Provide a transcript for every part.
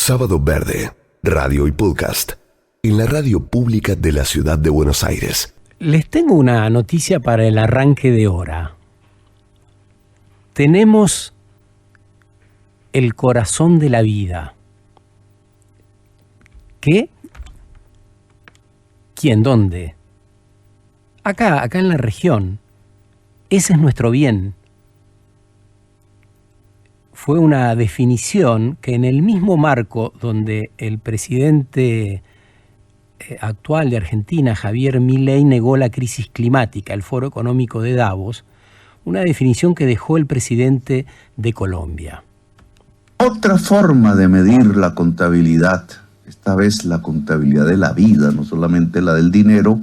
Sábado Verde, radio y podcast, en la radio pública de la ciudad de Buenos Aires. Les tengo una noticia para el arranque de hora. Tenemos el corazón de la vida. ¿Qué? ¿Quién? ¿Dónde? Acá en la región. Ese es nuestro bien. Fue una definición que en el mismo marco donde el presidente actual de Argentina, Javier Milei, negó la crisis climática, el Foro Económico de Davos, una definición que dejó el presidente de Colombia. Otra forma de medir la contabilidad, esta vez la contabilidad de la vida, no solamente la del dinero,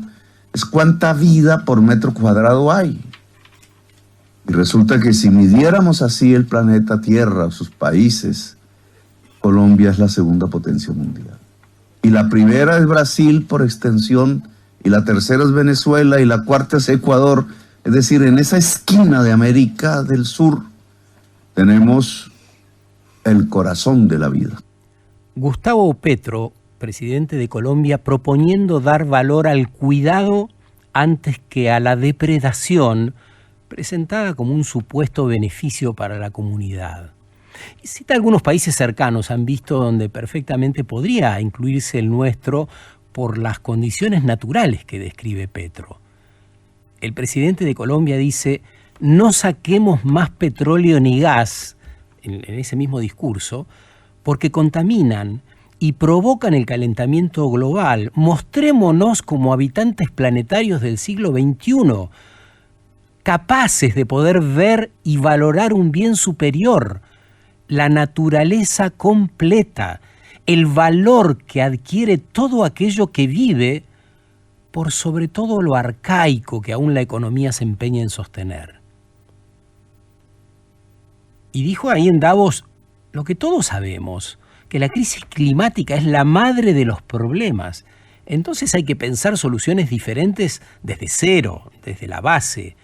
es cuánta vida por metro cuadrado hay. Y resulta que si midiéramos así el planeta Tierra, sus países, Colombia es la segunda potencia mundial. Y la primera es Brasil por extensión, y la tercera es Venezuela, y la cuarta es Ecuador. Es decir, en esa esquina de América del Sur tenemos el corazón de la vida. Gustavo Petro, presidente de Colombia, proponiendo dar valor al cuidado antes que a la depredación, presentada como un supuesto beneficio para la comunidad. Y cita algunos países cercanos, han visto donde perfectamente podría incluirse el nuestro por las condiciones naturales que describe Petro. El presidente de Colombia dice: no saquemos más petróleo ni gas, en ese mismo discurso, porque contaminan y provocan el calentamiento global. Mostrémonos como habitantes planetarios del siglo XXI, capaces de poder ver y valorar un bien superior, la naturaleza completa, el valor que adquiere todo aquello que vive, por sobre todo lo arcaico que aún la economía se empeña en sostener. Y dijo ahí en Davos lo que todos sabemos, que la crisis climática es la madre de los problemas. Entonces hay que pensar soluciones diferentes desde cero, desde la base.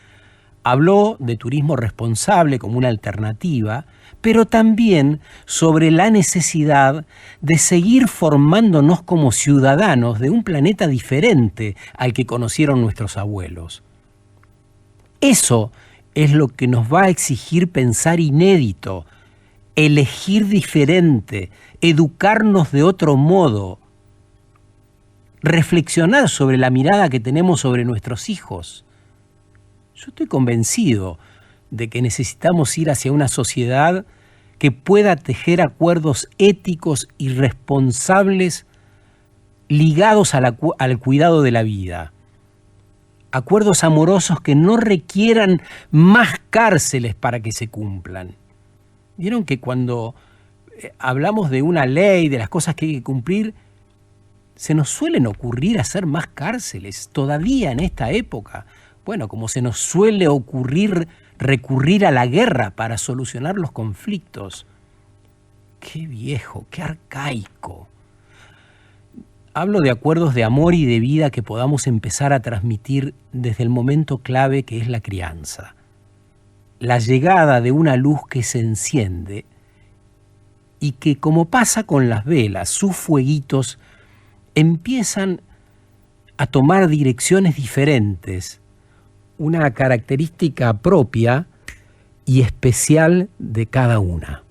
Habló de turismo responsable como una alternativa, pero también sobre la necesidad de seguir formándonos como ciudadanos de un planeta diferente al que conocieron nuestros abuelos. Eso es lo que nos va a exigir pensar inédito, elegir diferente, educarnos de otro modo, reflexionar sobre la mirada que tenemos sobre nuestros hijos. Yo estoy convencido de que necesitamos ir hacia una sociedad que pueda tejer acuerdos éticos y responsables ligados al cuidado de la vida. Acuerdos amorosos que no requieran más cárceles para que se cumplan. Vieron que cuando hablamos de una ley, de las cosas que hay que cumplir, se nos suelen ocurrir hacer más cárceles, todavía en esta época. Bueno, como se nos suele ocurrir recurrir a la guerra para solucionar los conflictos. Qué viejo, qué arcaico. Hablo de acuerdos de amor y de vida que podamos empezar a transmitir desde el momento clave que es la crianza. La llegada de una luz que se enciende y que, como pasa con las velas, sus fueguitos empiezan a tomar direcciones diferentes, una característica propia y especial de cada una.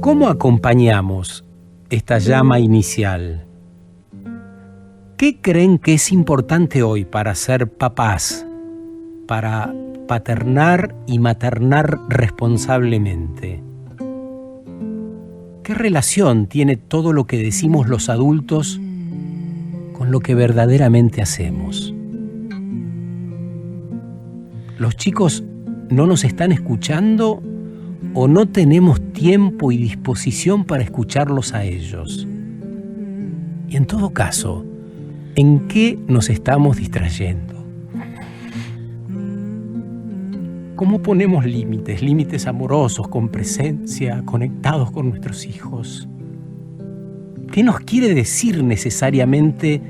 ¿Cómo acompañamos esta llama inicial? ¿Qué creen que es importante hoy para ser papás, para paternar y maternar responsablemente? ¿Qué relación tiene todo lo que decimos los adultos con lo que verdaderamente hacemos? ¿Los chicos no nos están escuchando o no tenemos tiempo y disposición para escucharlos a ellos? Y en todo caso, ¿en qué nos estamos distrayendo? ¿Cómo ponemos límites? Límites amorosos, con presencia, conectados con nuestros hijos. ¿Qué nos quiere decir necesariamente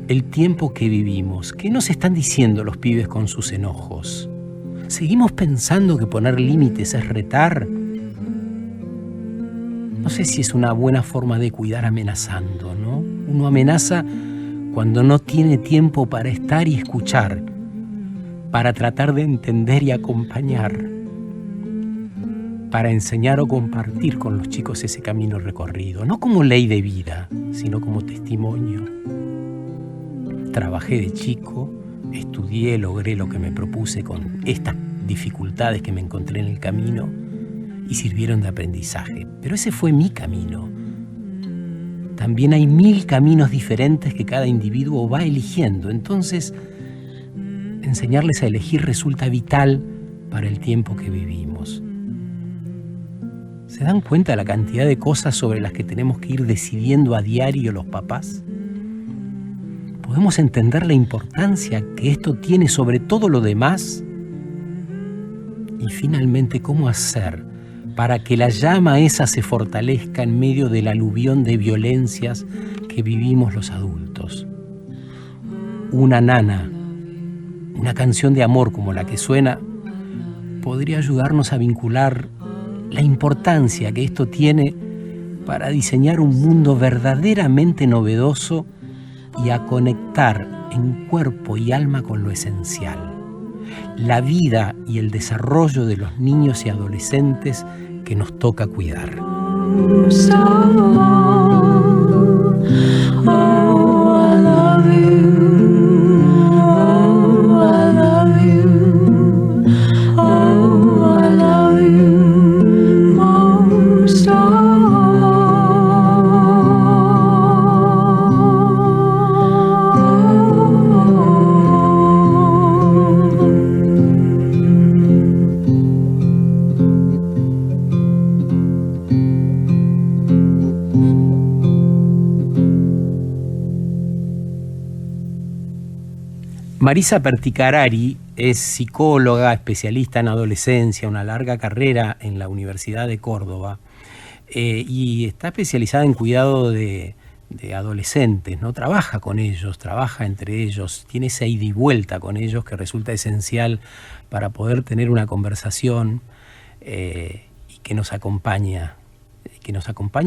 el tiempo que vivimos? ¿Qué nos están diciendo los pibes con sus enojos? ¿Seguimos pensando que poner límites es retar? No sé si es una buena forma de cuidar amenazando, ¿no? Uno amenaza cuando no tiene tiempo para estar y escuchar, para tratar de entender y acompañar, para enseñar o compartir con los chicos ese camino recorrido, no como ley de vida, sino como testimonio. Trabajé de chico, estudié, logré lo que me propuse con estas dificultades que me encontré en el camino y sirvieron de aprendizaje. Pero ese fue mi camino. También hay 1000 caminos diferentes que cada individuo va eligiendo. Entonces, enseñarles a elegir resulta vital para el tiempo que vivimos. ¿Se dan cuenta de la cantidad de cosas sobre las que tenemos que ir decidiendo a diario los papás? ¿Podemos entender la importancia que esto tiene sobre todo lo demás? Y finalmente, ¿cómo hacer para que la llama esa se fortalezca en medio del aluvión de violencias que vivimos los adultos? Una nana, una canción de amor como la que suena, podría ayudarnos a vincular la importancia que esto tiene para diseñar un mundo verdaderamente novedoso y a conectar en cuerpo y alma con lo esencial. La vida y el desarrollo de los niños y adolescentes que nos toca cuidar. Marisa Perticarari es psicóloga, especialista en adolescencia, una larga carrera en la Universidad de Córdoba y está especializada en cuidado de adolescentes, ¿no? Trabaja con ellos, trabaja entre ellos, tiene esa ida y vuelta con ellos que resulta esencial para poder tener una conversación y que nos acompañe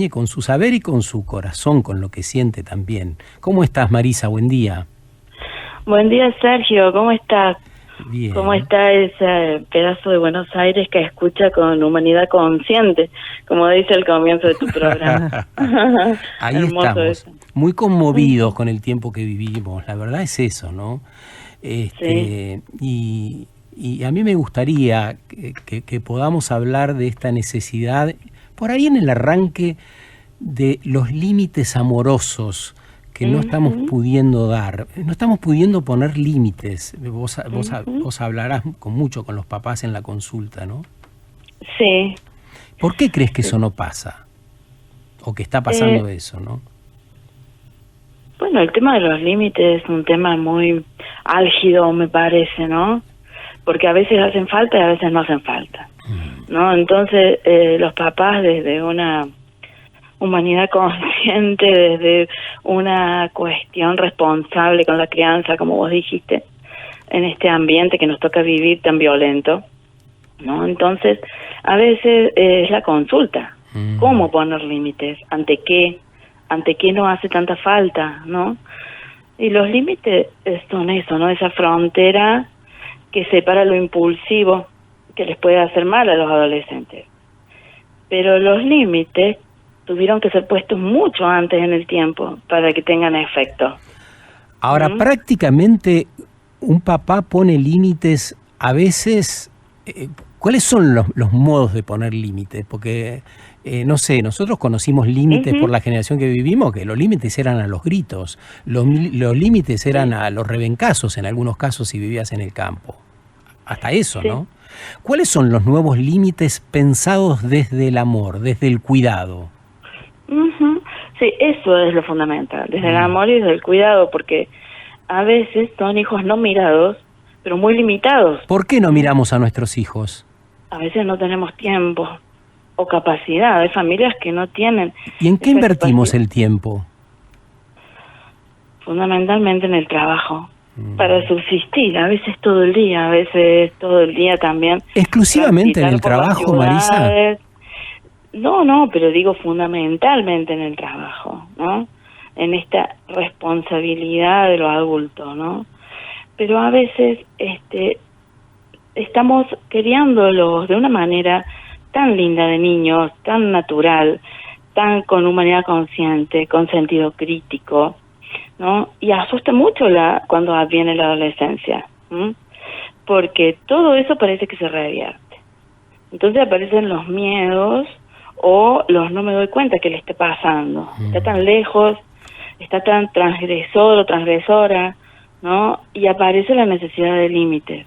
con su saber y con su corazón, con lo que siente también. ¿Cómo estás, Marisa? Buen día. Buen día, Sergio, ¿cómo estás? Bien. ¿Cómo está ese pedazo de Buenos Aires que escucha con humanidad consciente, como dice el comienzo de tu programa? Ahí estamos, eso. Muy conmovidos con el tiempo que vivimos, la verdad es eso, ¿no? Sí. Y a mí me gustaría que podamos hablar de esta necesidad, por ahí en el arranque, de los límites amorosos que no estamos pudiendo dar, no estamos pudiendo poner límites. Vos hablarás mucho con los papás en la consulta, ¿no? Sí. ¿Por qué crees que eso no pasa? O que está pasando eso, ¿no? Bueno, el tema de los límites es un tema muy álgido, me parece, ¿no? Porque a veces hacen falta y a veces no hacen falta, ¿no? Entonces, los papás desde una humanidad consciente, desde una cuestión responsable con la crianza, como vos dijiste, en este ambiente que nos toca vivir tan violento, ¿no? Entonces, a veces es la consulta. ¿Cómo poner límites? ¿Ante qué? ¿Ante qué no hace tanta falta, no? Y los límites son eso, ¿no? Esa frontera que separa lo impulsivo, que les puede hacer mal a los adolescentes. Pero los límites tuvieron que ser puestos mucho antes en el tiempo para que tengan efecto. Ahora, prácticamente un papá pone límites a veces. ¿Cuáles son los modos de poner límites? Porque, no sé, nosotros conocimos límites por la generación que vivimos, que los límites eran a los gritos, los límites eran a los rebencazos en algunos casos si vivías en el campo. Hasta eso, ¿no? ¿Cuáles son los nuevos límites pensados desde el amor, desde el cuidado? Sí, eso es lo fundamental, desde el amor y desde el cuidado, porque a veces son hijos no mirados, pero muy limitados. ¿Por qué no miramos a nuestros hijos? A veces no tenemos tiempo, o capacidad. Hay familias que no tienen. ¿Y en qué esa invertimos capacidad. el tiempo? Fundamentalmente en el trabajo, para subsistir, a veces todo el día, a veces todo el día también. ¿Exclusivamente en el Transitar por las trabajo, Marisa? ciudades. No, pero digo fundamentalmente en el trabajo, ¿no? En esta responsabilidad de los adultos, ¿no? Pero a veces estamos criándolos de una manera tan linda de niños, tan natural, tan con humanidad consciente, con sentido crítico, ¿no? Y asusta mucho cuando viene la adolescencia, ¿m? Porque todo eso parece que se revierte. Entonces aparecen los miedos o los no me doy cuenta que le esté pasando. Está tan lejos, está tan transgresor o transgresora, ¿no? Y aparece la necesidad de límites.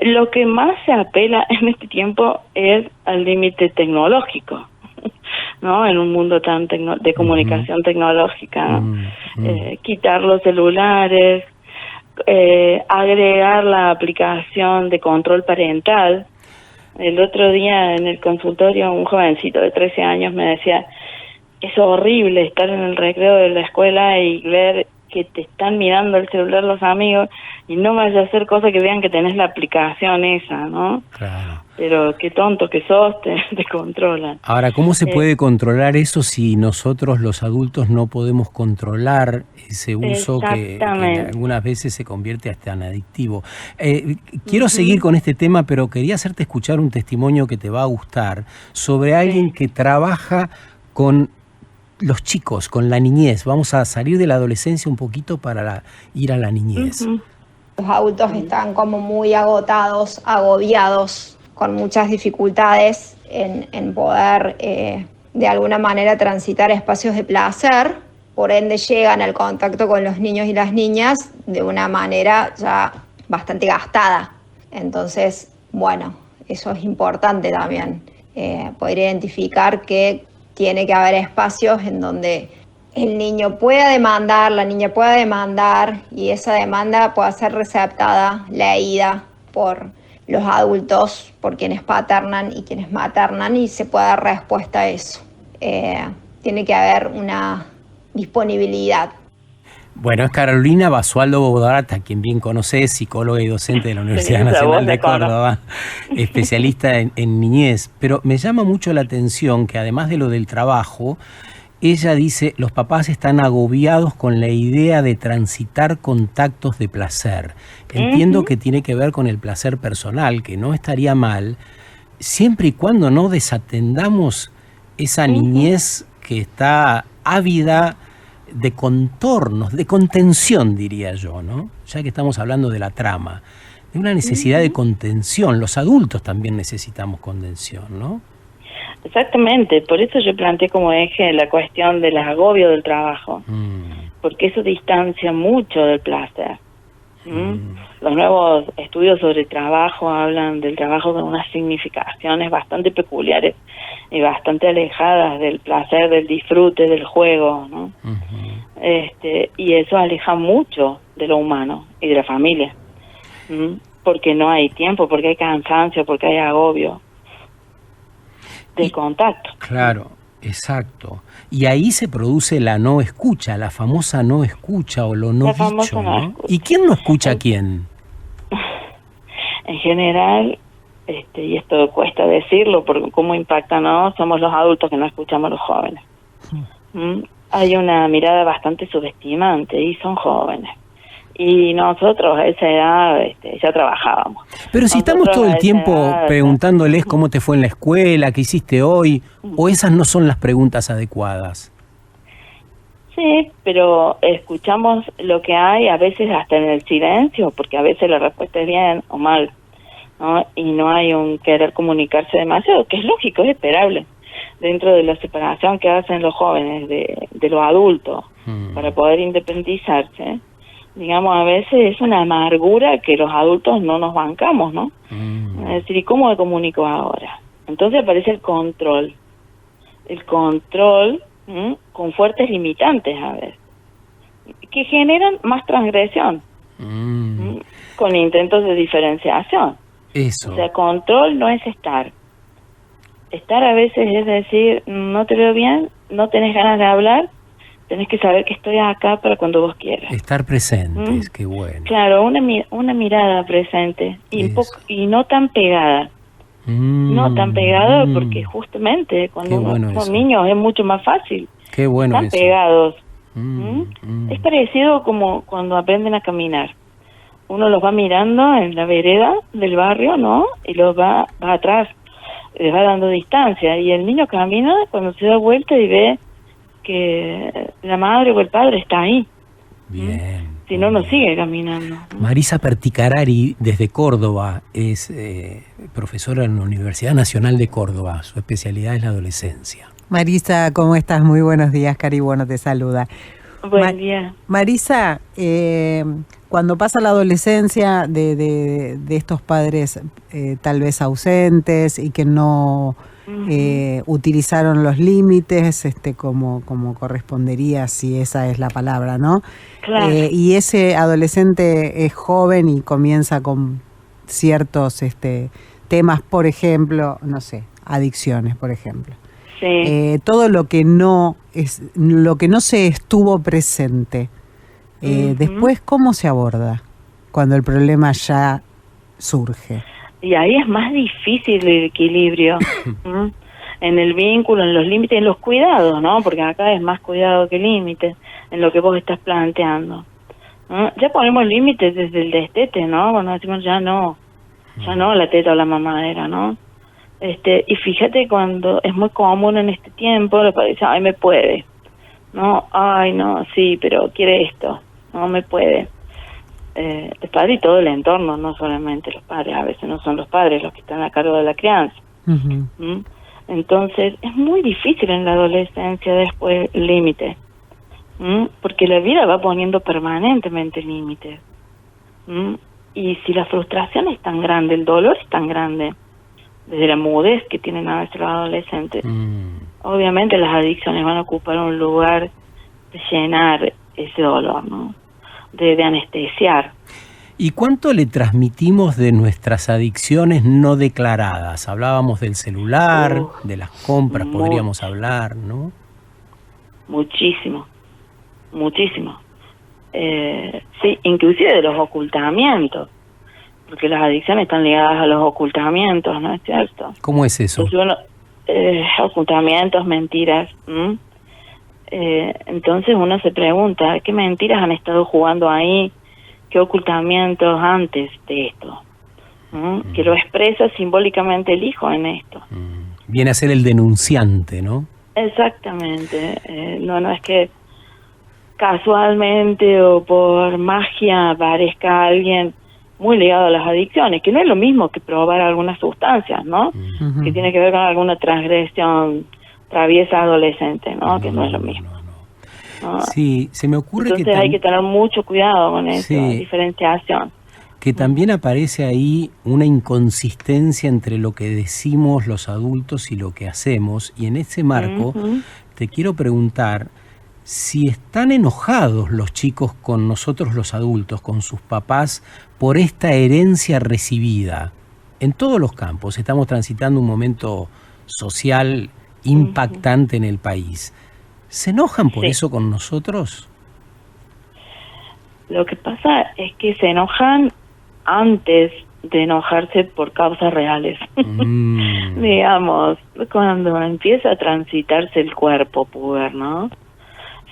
Lo que más se apela en este tiempo es al límite tecnológico, ¿no? En un mundo tan de comunicación tecnológica, ¿no? Quitar los celulares, agregar la aplicación de control parental. El otro día en el consultorio un jovencito de 13 años me decía, es horrible estar en el recreo de la escuela y ver que te están mirando el celular los amigos y no vayas a hacer cosas que vean que tenés la aplicación esa, ¿no? Claro. Pero qué tonto que sos, te controlan. Ahora, ¿cómo se puede controlar eso si nosotros los adultos no podemos controlar ese uso que algunas veces se convierte hasta en adictivo? Quiero seguir con este tema, pero quería hacerte escuchar un testimonio que te va a gustar sobre alguien que trabaja con los chicos, con la niñez. Vamos a salir de la adolescencia un poquito para ir a la niñez. Los adultos están como muy agotados, agobiados, con muchas dificultades en poder de alguna manera transitar espacios de placer, por ende llegan al contacto con los niños y las niñas de una manera ya bastante gastada. Entonces, bueno, eso es importante también, poder identificar que tiene que haber espacios en donde el niño pueda demandar, la niña pueda demandar y esa demanda pueda ser receptada, leída por los adultos, por quienes paternan y quienes maternan y se pueda dar respuesta a eso. Tiene que haber una disponibilidad. Bueno, es Carolina Basualdo Bodorata, quien bien conoce, psicóloga y docente de la Universidad Nacional de Córdoba, especialista en niñez. Pero me llama mucho la atención que además de lo del trabajo, ella dice, los papás están agobiados con la idea de transitar contactos de placer. Entiendo que tiene que ver con el placer personal, que no estaría mal, siempre y cuando no desatendamos esa niñez que está ávida de contornos, de contención, diría yo, ¿no? Ya que estamos hablando de la trama, de una necesidad de contención. Los adultos también necesitamos contención, ¿no? Exactamente, por eso yo planteé como eje la cuestión del agobio del trabajo, porque eso distancia mucho del placer. Los nuevos estudios sobre trabajo hablan del trabajo con unas significaciones bastante peculiares y bastante alejadas del placer, del disfrute, del juego, ¿no? Y eso aleja mucho de lo humano y de la familia, porque no hay tiempo, porque hay cansancio, porque hay agobio de contacto. Claro, exacto. Y ahí se produce la no escucha, la famosa no escucha o lo no dicho, ¿no? ¿Y quién no escucha a quién? En general, y esto cuesta decirlo porque cómo impacta, ¿no? Somos los adultos que no escuchamos a los jóvenes. Hay una mirada bastante subestimante y son jóvenes. Y nosotros a esa edad ya trabajábamos. Pero si estamos todo el tiempo preguntándoles cómo te fue en la escuela, qué hiciste hoy, o esas no son las preguntas adecuadas. Sí, pero escuchamos lo que hay, a veces hasta en el silencio, porque a veces la respuesta es bien o mal, ¿no? Y no hay un querer comunicarse demasiado, que es lógico, es esperable, dentro de la separación que hacen los jóvenes de los adultos para poder independizarse. Digamos, a veces es una amargura que los adultos no nos bancamos, ¿no? Es decir, ¿y cómo me comunico ahora? Entonces aparece el control con fuertes limitantes a veces, que generan más transgresión, con intentos de diferenciación. Eso. O sea, control no es estar, estar a veces es decir, no te veo bien, no tenés ganas de hablar, tenés que saber que estoy acá para cuando vos quieras. Estar presentes, qué bueno. Claro, una mirada presente y no tan pegada. No tan pegada porque justamente cuando somos niños es mucho más fácil. Qué bueno Están eso. pegados. Es parecido como cuando aprenden a caminar. Uno los va mirando en la vereda del barrio, ¿no? Y los va atrás, les va dando distancia. Y el niño camina cuando se da vuelta y ve que la madre o el padre está ahí. Bien. Si no, no sigue caminando. Marisa Perticarari, desde Córdoba, es profesora en la Universidad Nacional de Córdoba. Su especialidad es la adolescencia. Marisa, ¿cómo estás? Muy buenos días, Cari Bueno te saluda. Buen día. Marisa, cuando pasa la adolescencia de estos padres tal vez ausentes y que no utilizaron los límites como correspondería, si esa es la palabra, ¿no? Claro. Y ese adolescente es joven y comienza con ciertos temas, por ejemplo, no sé, adicciones, por ejemplo. Sí. Todo lo que no se estuvo presente. Después, ¿cómo se aborda cuando el problema ya surge? Y ahí es más difícil el equilibrio. En el vínculo, en los límites, en los cuidados, ¿no? Porque acá es más cuidado que límites en lo que vos estás planteando, ¿no? Ya ponemos límites desde el destete, ¿no? Cuando decimos ya no la teta o la mamadera, ¿no? Y fíjate cuando es muy común en este tiempo, los padres dicen, ay, me puede, no, ay, no, sí, pero quiere esto, no me puede. El padre y todo el entorno, no solamente los padres, a veces no son los padres los que están a cargo de la crianza. Entonces es muy difícil en la adolescencia después límites, porque la vida va poniendo permanentemente límites. Y si la frustración es tan grande, el dolor es tan grande, desde la mudez que tienen a veces los adolescentes, obviamente las adicciones van a ocupar un lugar de llenar ese dolor, ¿no? De anestesiar. ¿Y cuánto le transmitimos de nuestras adicciones no declaradas? Hablábamos del celular, de las compras, podríamos hablar, ¿no? Muchísimo. Sí, inclusive de los ocultamientos, porque las adicciones están ligadas a los ocultamientos, ¿no es cierto? ¿Cómo es eso? Entonces ocultamientos, mentiras. Entonces uno se pregunta, ¿qué mentiras han estado jugando ahí? ¿Qué ocultamientos antes de esto? Que lo expresa simbólicamente el hijo en esto. Viene a ser el denunciante, ¿no? Exactamente. No es que casualmente o por magia aparezca alguien muy ligado a las adicciones, que no es lo mismo que probar algunas sustancias, ¿no? Que tiene que ver con alguna transgresión traviesa adolescente, ¿no? Que no es lo mismo. ¿no? Sí, se me ocurre entonces hay que tener mucho cuidado con eso, diferenciación. Que también aparece ahí una inconsistencia entre lo que decimos los adultos y lo que hacemos, y en ese marco te quiero preguntar si están enojados los chicos con nosotros los adultos, con sus papás, por esta herencia recibida. En todos los campos estamos transitando un momento social impactante en el país. ¿Se enojan por eso con nosotros? Lo que pasa es que se enojan antes de enojarse por causas reales. Digamos, cuando empieza a transitarse el cuerpo puber, ¿no?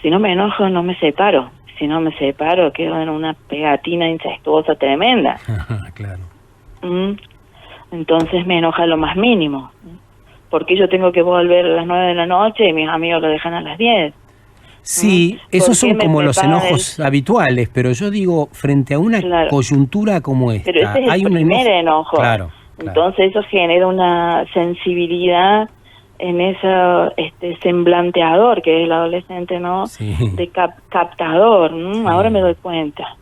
Si no me enojo, no me separo. Si no me separo, quedo en una pegatina incestuosa tremenda. Claro. Entonces me enoja lo más mínimo. Porque yo tengo que volver a las 9 de la noche y mis amigos lo dejan a las 10. Sí, esos son como los enojos habituales, pero yo digo, frente a una coyuntura como esta, pero ese es hay el un primer enojo. Claro. Entonces eso genera una sensibilidad en ese semblanteador que es el adolescente, ¿no? Sí. De captador. Sí. Ahora me doy cuenta.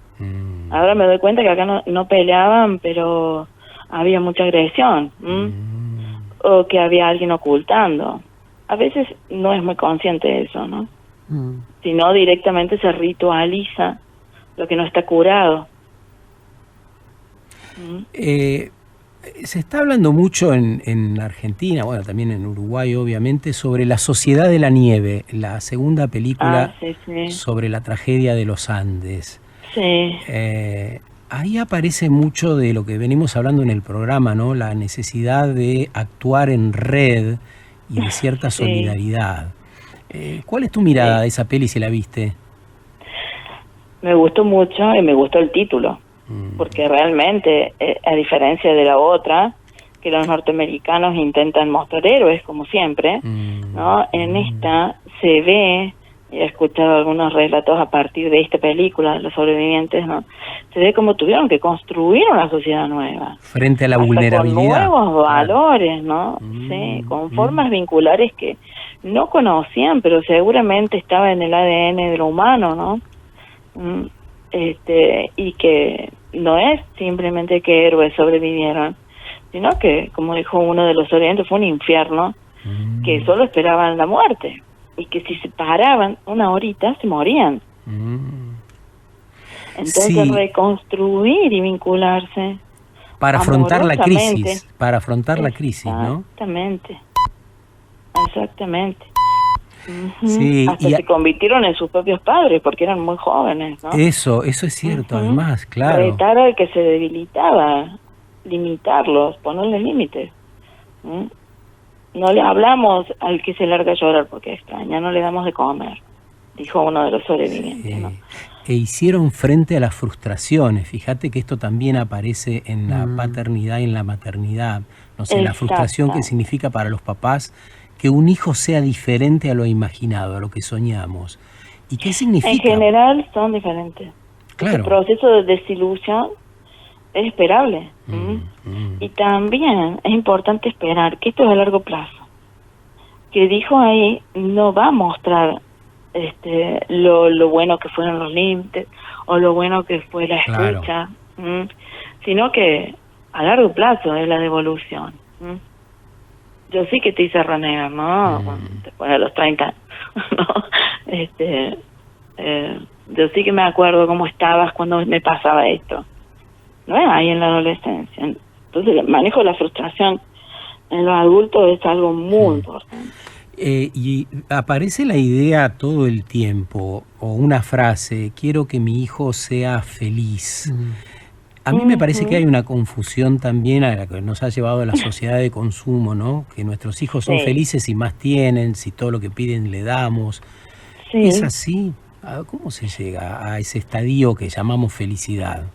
Ahora me doy cuenta que acá no peleaban, pero había mucha agresión. O que había alguien ocultando. A veces no es muy consciente de eso, ¿no? Sino directamente se ritualiza lo que no está curado. Se está hablando mucho en Argentina, bueno, también en Uruguay obviamente, sobre La Sociedad de la Nieve, la segunda película sí. sobre la tragedia de los Andes. Sí. Ahí aparece mucho de lo que venimos hablando en el programa, ¿no? La necesidad de actuar en red y de cierta solidaridad. ¿Cuál es tu mirada de esa peli si la viste? Me gustó mucho y me gustó el título, porque realmente, a diferencia de la otra, que los norteamericanos intentan mostrar héroes, como siempre, ¿no? En esta se ve, y he escuchado algunos relatos a partir de esta película, de los sobrevivientes, ¿no? Se ve cómo tuvieron que construir una sociedad nueva. Frente a la hasta vulnerabilidad. con nuevos valores, ¿no? Sí, con formas vinculares que no conocían, pero seguramente estaba en el ADN de lo humano, ¿no? Y que no es simplemente que héroes sobrevivieron, sino que, como dijo uno de los sobrevivientes, fue un infierno, que solo esperaban la muerte, y que si se paraban una horita se morían. Entonces reconstruir y vincularse para afrontar la amorosamente. crisis, la crisis, ¿no? Exactamente. Sí, hasta se convirtieron en sus propios padres porque eran muy jóvenes, ¿no? Eso es cierto, además, claro. Retar al que se debilitaba, limitarlos, ponerles límites. No le hablamos al que se larga a llorar porque extraña, no le damos de comer, dijo uno de los sobrevivientes, ¿no? E hicieron frente a las frustraciones. Fíjate que esto también aparece en la paternidad y en la maternidad. No sé, la frustración que significa para los papás que un hijo sea diferente a lo imaginado, a lo que soñamos. ¿Y qué significa? En general son diferentes. Claro. El proceso de desilusión es esperable. Y también es importante esperar que esto es a largo plazo. Que dijo ahí no va a mostrar lo bueno que fueron los límites o lo bueno que fue la escucha, sino que a largo plazo es la devolución. Yo sí que te hice renegar, ¿no? Después de los 30, ¿no? Yo sí que me acuerdo cómo estabas cuando me pasaba esto. No es ahí en la adolescencia. Entonces el manejo de la frustración en los adultos es algo muy importante. Y aparece la idea todo el tiempo, o una frase, quiero que mi hijo sea feliz. A mí me parece que hay una confusión también a la que nos ha llevado la sociedad de consumo, ¿no? Que nuestros hijos son felices si más tienen, si todo lo que piden le damos. ¿Es así? ¿Cómo se llega a ese estadio que llamamos felicidad?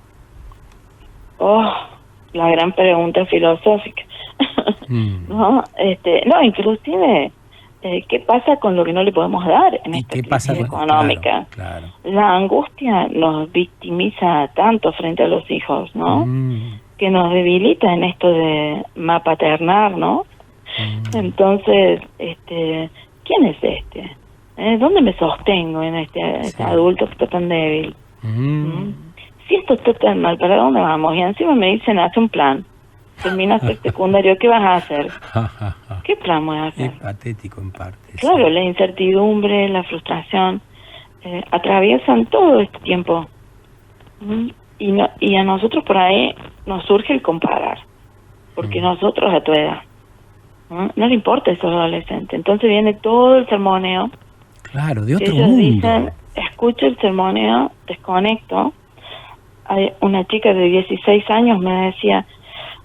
La gran pregunta filosófica. ¿No? No, inclusive, ¿qué pasa con lo que no le podemos dar en esta crisis económica? Claro. La angustia nos victimiza tanto frente a los hijos, ¿no? Que nos debilita en esto de mapaternar, ¿no? Entonces, ¿quién es este? ¿Dónde me sostengo en este adulto que está tan débil? Si esto está tan mal, ¿para dónde vamos? Y encima me dicen, haz un plan. Terminaste el secundario, ¿qué vas a hacer? ¿Qué plan voy a hacer? Es patético en parte. Claro, la incertidumbre, la frustración, atraviesan todo este tiempo. Y a nosotros por ahí nos surge el comparar. Porque nosotros a tu edad, no le importa eso a los adolescentes. Entonces viene todo el sermoneo. Claro, de otro ellos mundo. Dicen, escucho el sermoneo, desconecto. Hay una chica de 16 años me decía,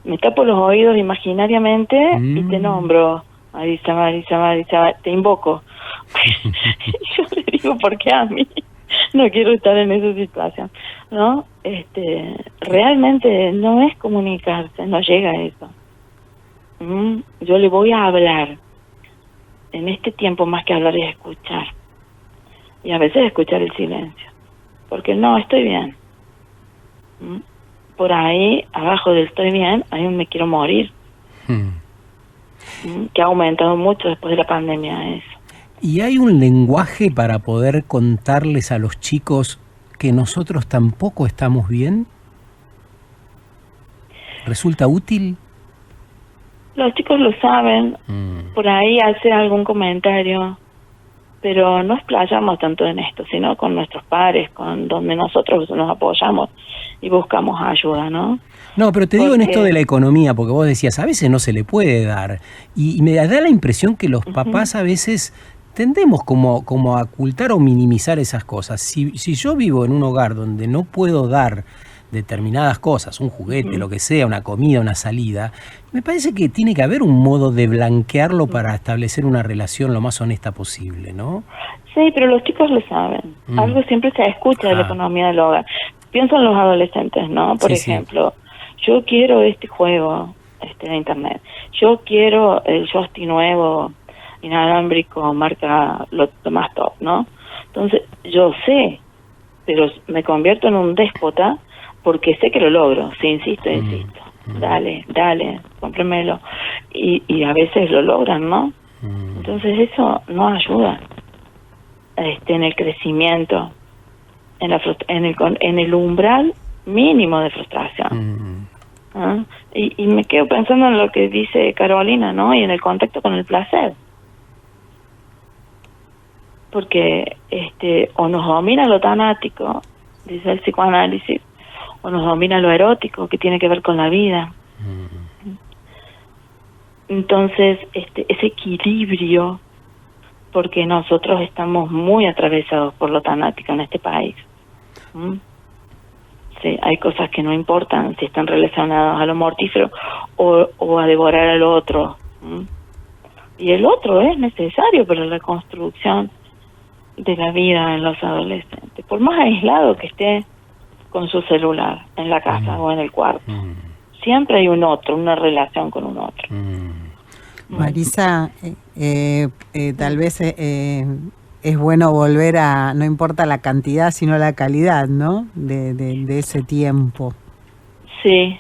me tapo los oídos imaginariamente y te nombro, Marisa, Marisa, Marisa, te invoco. Y yo le digo, ¿por qué a mí? No quiero estar en esa situación, ¿no? Realmente no es comunicarse, no llega a eso. Yo le voy a hablar. En este tiempo más que hablar es escuchar. Y a veces escuchar el silencio. Porque no, estoy bien. Por ahí, abajo del estoy bien, hay un me quiero morir. Que ha aumentado mucho después de la pandemia eso. ¿Y hay un lenguaje para poder contarles a los chicos que nosotros tampoco estamos bien? ¿Resulta útil? Los chicos lo saben. Por ahí hace algún comentario. pero no explayamos tanto en esto, sino con nuestros pares, con donde nosotros nos apoyamos y buscamos ayuda, ¿no? No, pero te digo en Porque- esto de la economía, porque vos decías, a veces no se le puede dar. Y me da la impresión que los papás a veces tendemos como a ocultar o minimizar esas cosas. Si yo vivo en un hogar donde no puedo dar determinadas cosas, un juguete, lo que sea, una comida, una salida, me parece que tiene que haber un modo de blanquearlo para establecer una relación lo más honesta posible, ¿no? Sí, pero los chicos lo saben. Algo siempre se escucha de la economía del hogar. Pienso en los adolescentes, ¿no? Por Sí. ejemplo, yo quiero este juego de internet. Yo quiero el joystick nuevo, inalámbrico, marca lo más top, ¿no? Entonces, yo sé, pero me convierto en un déspota porque sé que lo logro. Si insisto. Dale, cómpramelo. Y a veces lo logran, ¿no? Entonces eso no ayuda en el crecimiento, en el umbral mínimo de frustración. ¿Ah? Y me quedo pensando en lo que dice Carolina, ¿no? Y en el contacto con el placer. Porque o nos domina lo tanático, dice el psicoanálisis, o nos domina lo erótico, que tiene que ver con la vida. Entonces, ese equilibrio, porque nosotros estamos muy atravesados por lo tanático en este país. Sí, hay cosas que no importan si están relacionadas a lo mortífero o a devorar al otro. Y el otro es necesario para la construcción de la vida en los adolescentes, por más aislado que esté con su celular en la casa o en el cuarto. Siempre hay un otro, una relación con un otro. Marisa, tal vez es bueno volver a, no importa la cantidad, sino la calidad, ¿no? De ese tiempo. Sí.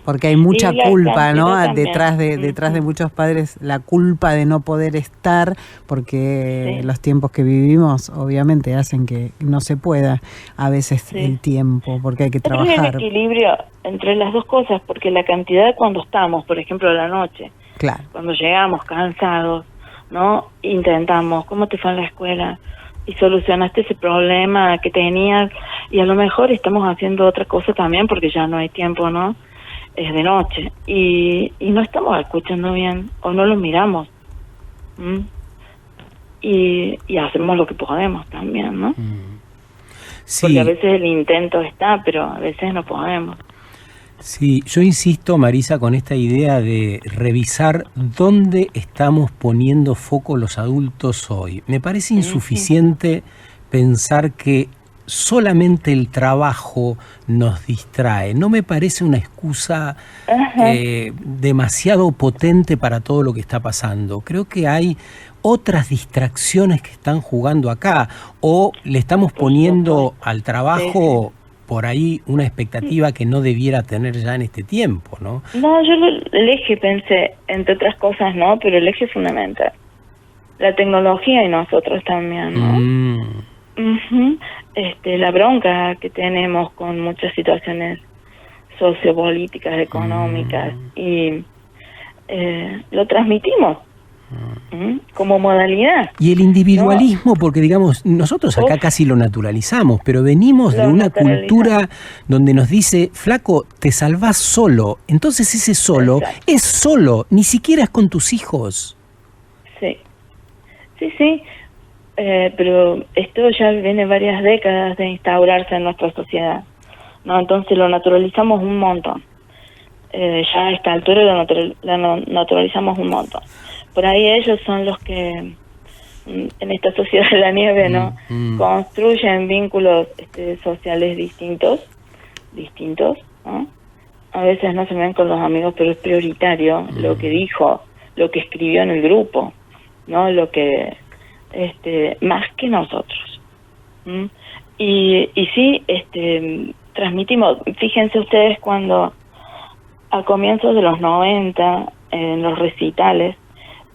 Porque hay mucha culpa, ¿no? También. Detrás de muchos padres, la culpa de no poder estar, porque los tiempos que vivimos obviamente hacen que no se pueda a veces el tiempo, porque hay que trabajar. Pero hay un equilibrio entre las dos cosas, porque la cantidad cuando estamos, por ejemplo, a la noche, claro, cuando llegamos cansados, ¿no? Intentamos, ¿cómo te fue en la escuela? Y solucionaste ese problema que tenías, y a lo mejor estamos haciendo otra cosa también porque ya no hay tiempo, ¿no? Es de noche y no estamos escuchando bien o no lo miramos. Y hacemos lo que podemos también, ¿no? Sí. Porque a veces el intento está, pero a veces no podemos. Sí, yo insisto, Marisa, con esta idea de revisar dónde estamos poniendo foco los adultos hoy. Me parece insuficiente pensar que solamente el trabajo nos distrae. No me parece una excusa demasiado potente para todo lo que está pasando. Creo que hay otras distracciones que están jugando acá, o le estamos poniendo al trabajo por ahí una expectativa que no debiera tener ya en este tiempo, ¿no? No, yo el eje pensé, entre otras cosas, ¿no? Pero el eje fundamental. La tecnología y nosotros también, ¿no? La bronca que tenemos con muchas situaciones sociopolíticas, económicas, y lo transmitimos como modalidad. Y el individualismo, porque digamos, nosotros acá casi lo naturalizamos, pero venimos de una cultura donde nos dice, flaco, te salvás solo. Entonces ese solo es solo, ni siquiera es con tus hijos. Sí. Pero esto ya viene varias décadas de instaurarse en nuestra sociedad, ¿no? Entonces lo naturalizamos un montón. Ya a esta altura lo naturalizamos un montón. Por ahí ellos son los que en esta sociedad de la nieve, ¿no? Construyen vínculos sociales distintos, ¿no? A veces no se ven con los amigos, pero es prioritario lo que dijo, lo que escribió en el grupo, ¿no? Lo que más que nosotros. Y sí, transmitimos. Fíjense ustedes cuando a comienzos de los 90 en los recitales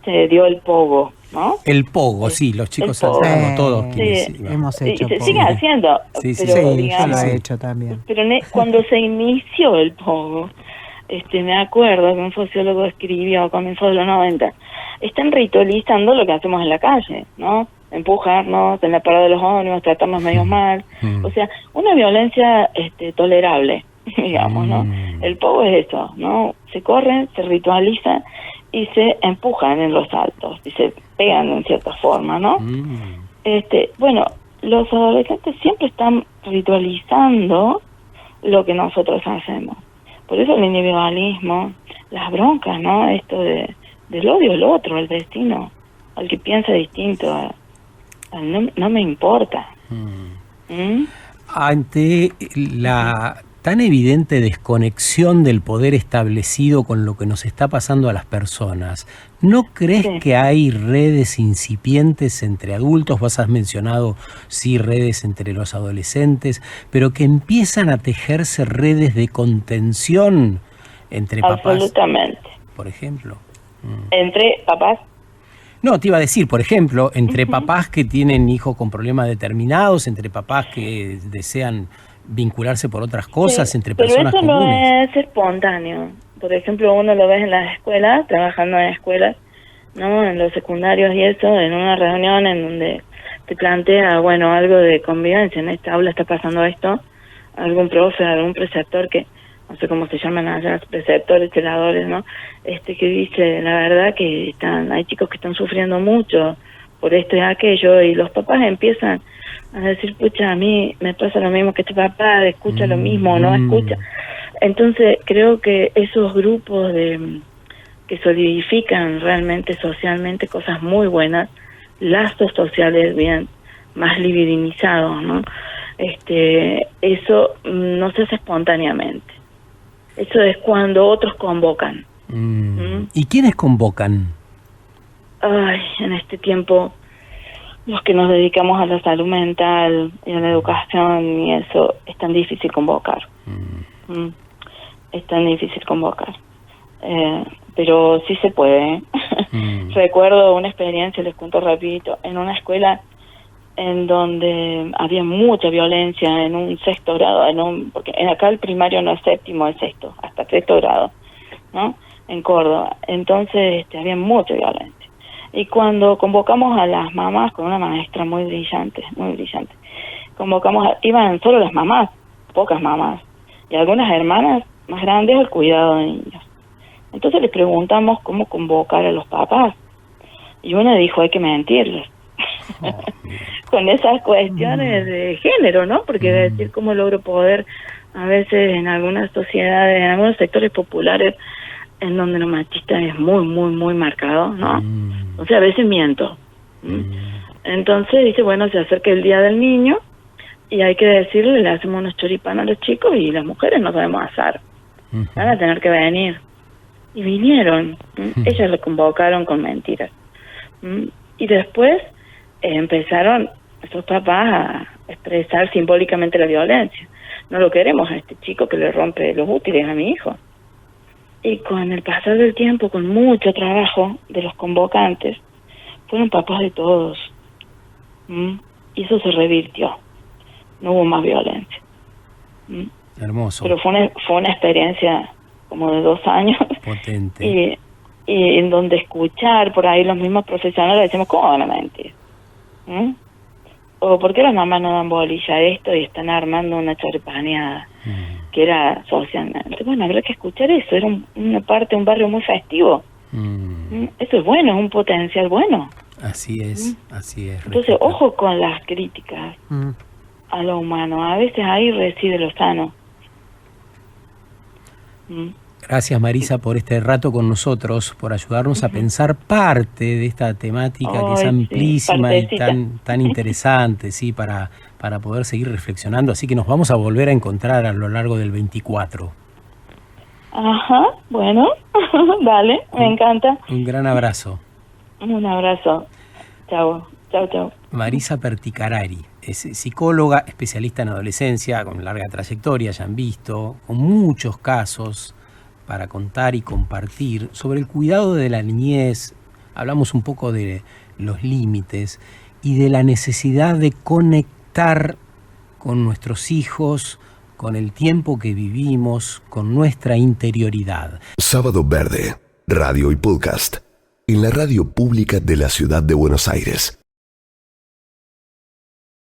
se dio el pogo, ¿no? El pogo, sí, los chicos saltando todos. Hemos hecho se pogo. sigue haciendo, pero digamos, yo lo he hecho también. Pero cuando se inició el pogo, me acuerdo que un sociólogo escribió a comienzos de los 90, están ritualizando lo que hacemos en la calle, ¿no? Empujarnos en la parada de los ómnibus, tratarnos medio mal. O sea, una violencia tolerable, digamos, ¿no? El pogo es eso, ¿no? Se corren, se ritualizan y se empujan en los altos y se pegan en cierta forma, ¿no? Bueno, los adolescentes siempre están ritualizando lo que nosotros hacemos. Por eso el individualismo, las broncas, ¿no? Esto del odio al otro, al vecino, al que piensa distinto, no me importa. Ante la tan evidente desconexión del poder establecido con lo que nos está pasando a las personas, ¿no crees que hay redes incipientes entre adultos? Vos has mencionado, sí, redes entre los adolescentes, pero que empiezan a tejerse redes de contención entre papás. Absolutamente. Por ejemplo. ¿Entre papás? No, te iba a decir, por ejemplo, entre papás que tienen hijos con problemas determinados, entre papás que desean vincularse por otras cosas, entre personas comunes. Pero eso no es espontáneo. Por ejemplo, uno lo ves en las escuelas, trabajando en escuelas, ¿no? En los secundarios y eso, en una reunión en donde te plantea, bueno, algo de convivencia. En esta aula está pasando esto, algún profe, algún preceptor que, no sé cómo se llaman allá, preceptores, celadores, ¿no? Que dice, la verdad que hay chicos que están sufriendo mucho por esto y aquello, y los papás empiezan a decir, pucha, a mí me pasa lo mismo que este papá, escucha lo mismo, no escucha. Entonces creo que esos grupos que solidifican realmente socialmente cosas muy buenas, lazos sociales bien más libidinizados, ¿no? Eso no se hace espontáneamente. Eso es cuando otros convocan. ¿Y quiénes convocan? Ay, en este tiempo, los que nos dedicamos a la salud mental y a la educación y eso, es tan difícil convocar. Es tan difícil convocar. Pero sí se puede. Recuerdo una experiencia, les cuento rapidito, en una escuela en donde había mucha violencia en un sexto grado, porque acá el primario no es séptimo, es sexto, hasta sexto grado, ¿no? En Córdoba. Entonces había mucha violencia. Y cuando convocamos a las mamás, con una maestra muy brillante, iban solo las mamás, pocas mamás, y algunas hermanas más grandes al cuidado de niños. Entonces les preguntamos cómo convocar a los papás. Y una dijo, hay que mentirles. Con esas cuestiones de género, ¿no? Porque decir cómo logro poder, a veces en algunas sociedades, en algunos sectores populares, en donde lo machista es muy, muy, muy marcado, ¿no? O sea, a veces miento. Entonces dice, bueno, se acerca el día del niño y hay que decirle, le hacemos unos choripanes a los chicos y las mujeres no sabemos asar. Van a tener que venir. Y vinieron. Ellas lo convocaron con mentiras. Y después empezaron esos papás a expresar simbólicamente la violencia. No lo queremos a este chico que le rompe los útiles a mi hijo. Y con el pasar del tiempo, con mucho trabajo de los convocantes, fueron papás de todos. Y eso se revirtió. No hubo más violencia. Hermoso. Pero fue una experiencia como de 2 años. Potente. Y en donde escuchar por ahí los mismos profesionales decimos, ¿cómo van a mentir? ¿O por qué las mamás no dan bolilla a esto y están armando una choripaneada? Que era socialmente. Bueno, habrá que escuchar eso. Era una parte de un barrio muy festivo. Eso es bueno, es un potencial bueno. Así es, así es. Entonces, ojo con las críticas a lo humano. A veces ahí reside lo sano. Gracias, Marisa, por este rato con nosotros, por ayudarnos a pensar parte de esta temática que es amplísima y tan interesante, sí, para poder seguir reflexionando. Así que nos vamos a volver a encontrar a lo largo del 24. Ajá, bueno, dale, me encanta. Un gran abrazo. Un abrazo. Chao, chao, chao. Marisa Perticarari es psicóloga, especialista en adolescencia, con larga trayectoria, ya han visto, con muchos casos para contar y compartir sobre el cuidado de la niñez. Hablamos un poco de los límites y de la necesidad de conectar con nuestros hijos, con el tiempo que vivimos, con nuestra interioridad. Sábado Verde, radio y podcast. en la radio pública de la Ciudad de Buenos Aires.